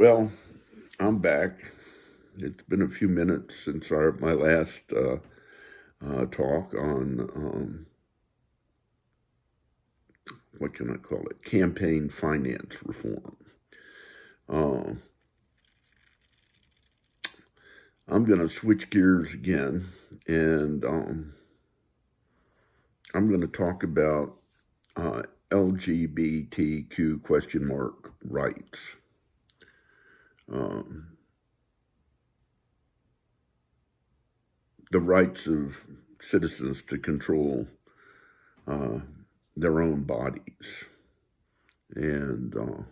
Well, I'm back. It's been a few minutes since my last talk on what can I call it? Campaign finance reform. Uh, I'm going to switch gears again, and I'm going to talk about LGBTQ question mark rights. The rights of citizens to control their own bodies, and the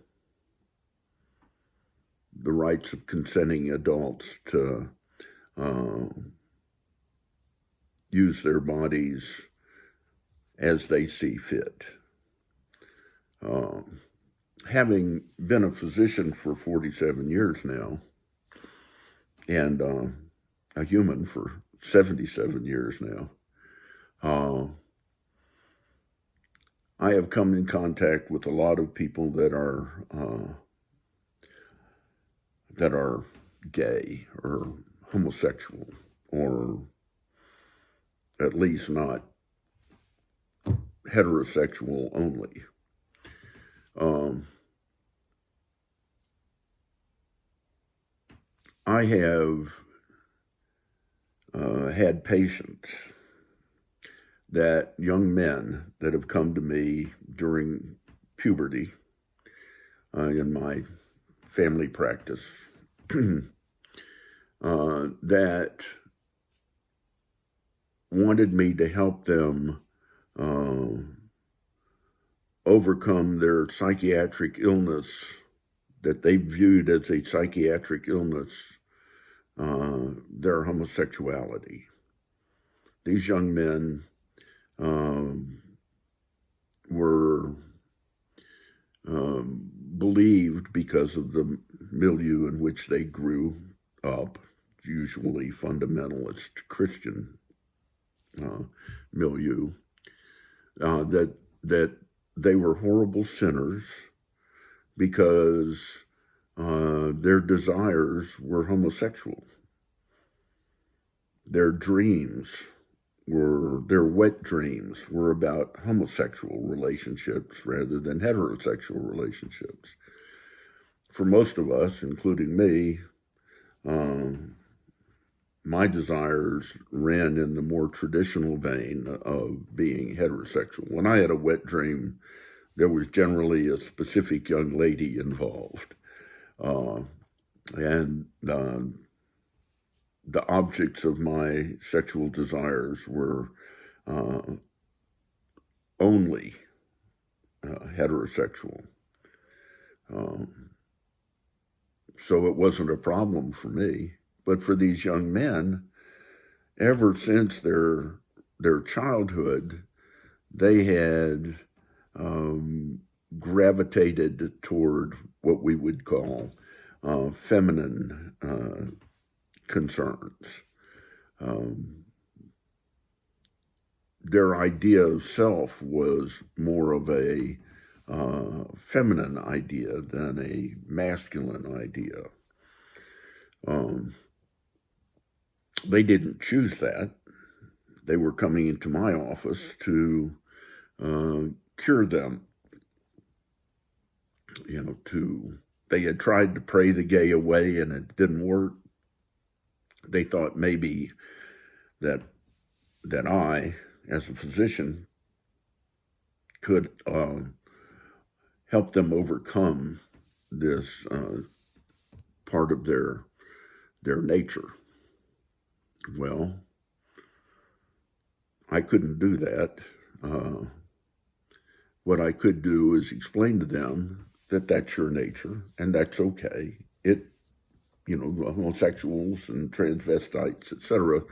rights of consenting adults to use their bodies as they see fit. Having been a physician for 47 years now, and a human for 77 years now, I have come in contact with a lot of people that are gay or homosexual, or at least not heterosexual only. I have had patients, that young men that have come to me during puberty in my family practice that wanted me to help them overcome their psychiatric illness that they viewed as a psychiatric illness, their homosexuality. These young men were believed, because of the milieu in which they grew up, usually fundamentalist Christian milieu, that they were horrible sinners because their desires were homosexual. Their wet dreams were about homosexual relationships rather than heterosexual relationships. For most of us, including me, my desires ran in the more traditional vein of being heterosexual. When I had a wet dream, there was generally a specific young lady involved. And the objects of my sexual desires were only heterosexual. So it wasn't a problem for me. But for these young men, ever since their childhood, they had gravitated toward what we would call feminine concerns. Their idea of self was more of a feminine idea than a masculine idea. They didn't choose that. They were coming into my office to cure them. They had tried to pray the gay away and it didn't work. They thought maybe that I, as a physician, could help them overcome this part of their nature. Well, I couldn't do that. What I could do is explain to them that that's your nature and that's okay. Homosexuals and transvestites, etc.,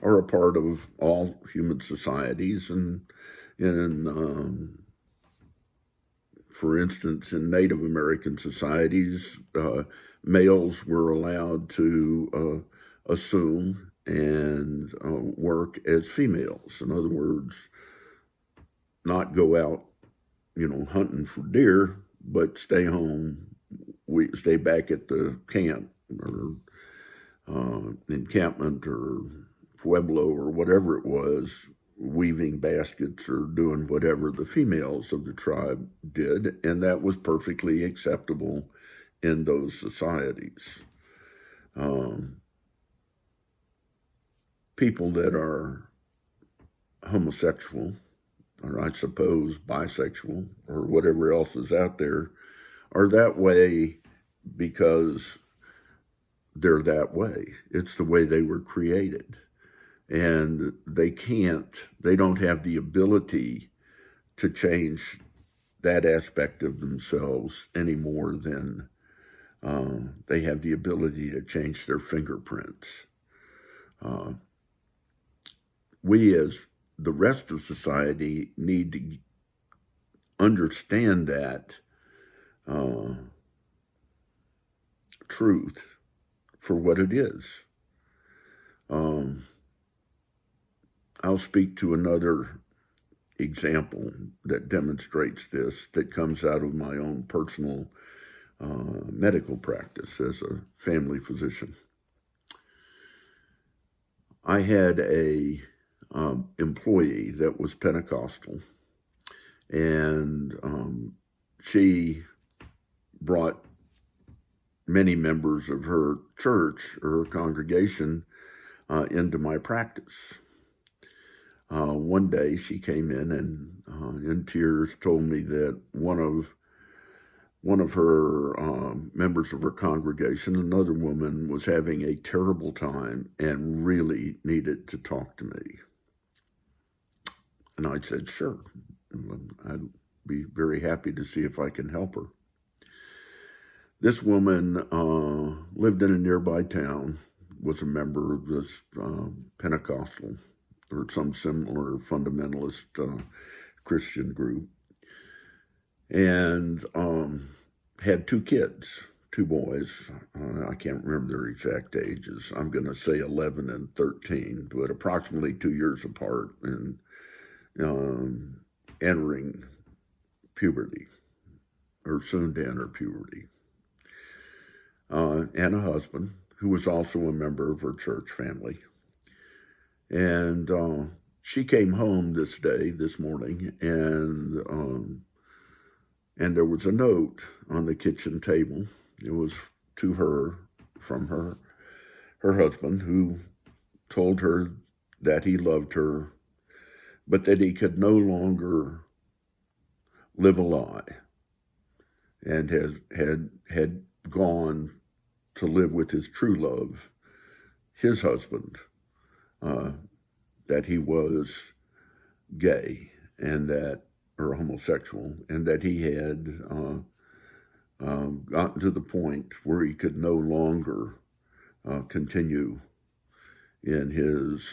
are a part of all human societies, and for instance, in Native American societies, males were allowed to assume and work as females. In other words, not go out, hunting for deer, but stay home we stay back at the camp or encampment or pueblo or whatever it was, weaving baskets or doing whatever the females of the tribe did, and that was perfectly acceptable in those societies. People that are homosexual, or I suppose bisexual, or whatever else is out there, are that way because they're that way. It's the way they were created. And they don't have the ability to change that aspect of themselves any more than they have the ability to change their fingerprints. We, as the rest of society, need to understand that truth for what it is. I'll speak to another example that demonstrates this, that comes out of my own personal medical practice as a family physician. I had a employee that was Pentecostal, and she brought many members of her church or her congregation into my practice. One day she came in and in tears told me that one of her members of her congregation, another woman, was having a terrible time and really needed to talk to me. And I said, sure, I'd be very happy to see if I can help her. This woman lived in a nearby town, was a member of this Pentecostal or some similar fundamentalist Christian group, and had two kids, two boys. I can't remember their exact ages. I'm going to say 11 and 13, but approximately 2 years apart, and entering puberty, or soon to enter puberty. And a husband who was also a member of her church family. And she came home this morning, and there was a note on the kitchen table. It was to her from her husband, who told her that he loved her, but that he could no longer live a lie, and had gone to live with his true love, his husband, that he was gay or homosexual, and that he had gotten to the point where he could no longer continue in his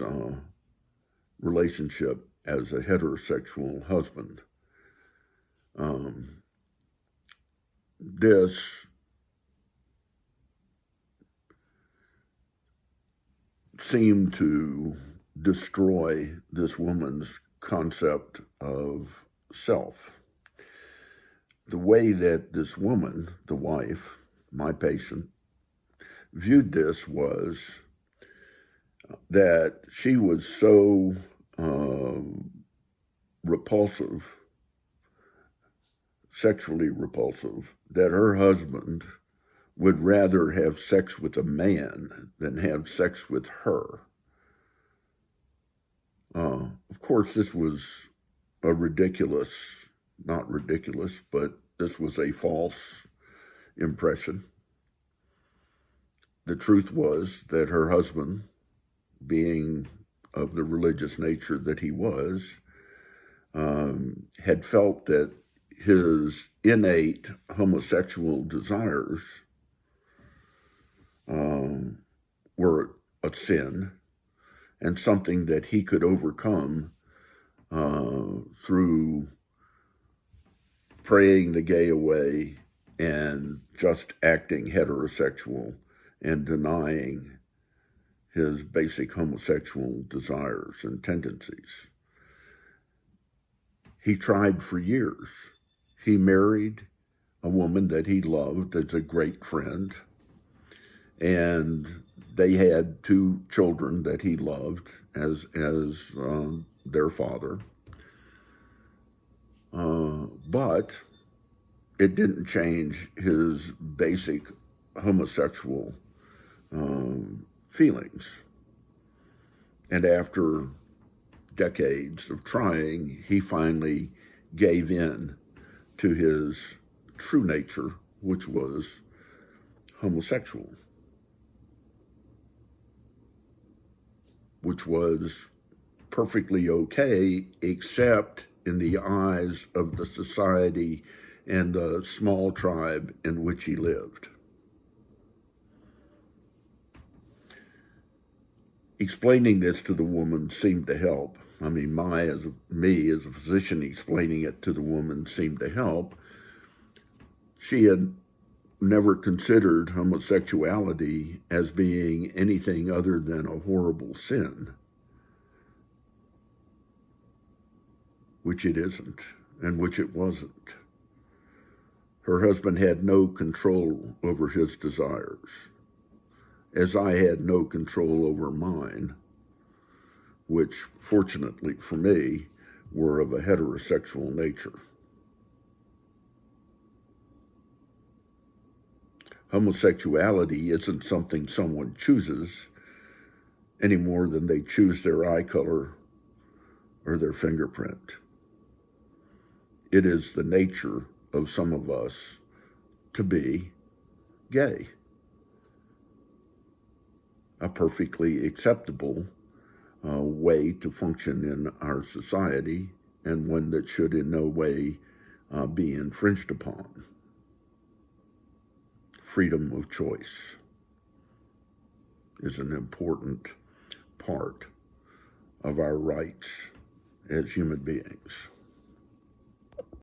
relationship as a heterosexual husband. This seemed to destroy this woman's concept of self. The way that this woman, the wife, my patient, viewed this was that she was so repulsive, sexually repulsive, that her husband would rather have sex with a man than have sex with her. Of course, this was a not ridiculous, but this was a false impression. The truth was that her husband, being of the religious nature that he was, had felt that his innate homosexual desires were a sin, and something that he could overcome through praying the gay away and just acting heterosexual and denying his basic homosexual desires and tendencies. He tried for years. He married a woman that he loved as a great friend, and they had two children that he loved as their father. But it didn't change his basic homosexual feelings. And after decades of trying, he finally gave in to his true nature, which was homosexual, which was perfectly okay, except in the eyes of the society and the small tribe in which he lived. Explaining this to the woman seemed to help. I mean, me as a physician, explaining it to the woman seemed to help. She had never considered homosexuality as being anything other than a horrible sin, which it isn't, and which it wasn't. Her husband had no control over his desires, as I had no control over mine, which, fortunately for me, were of a heterosexual nature. Homosexuality isn't something someone chooses any more than they choose their eye color or their fingerprint. It is the nature of some of us to be gay. A perfectly acceptable way to function in our society, and one that should in no way be infringed upon. Freedom of choice is an important part of our rights as human beings.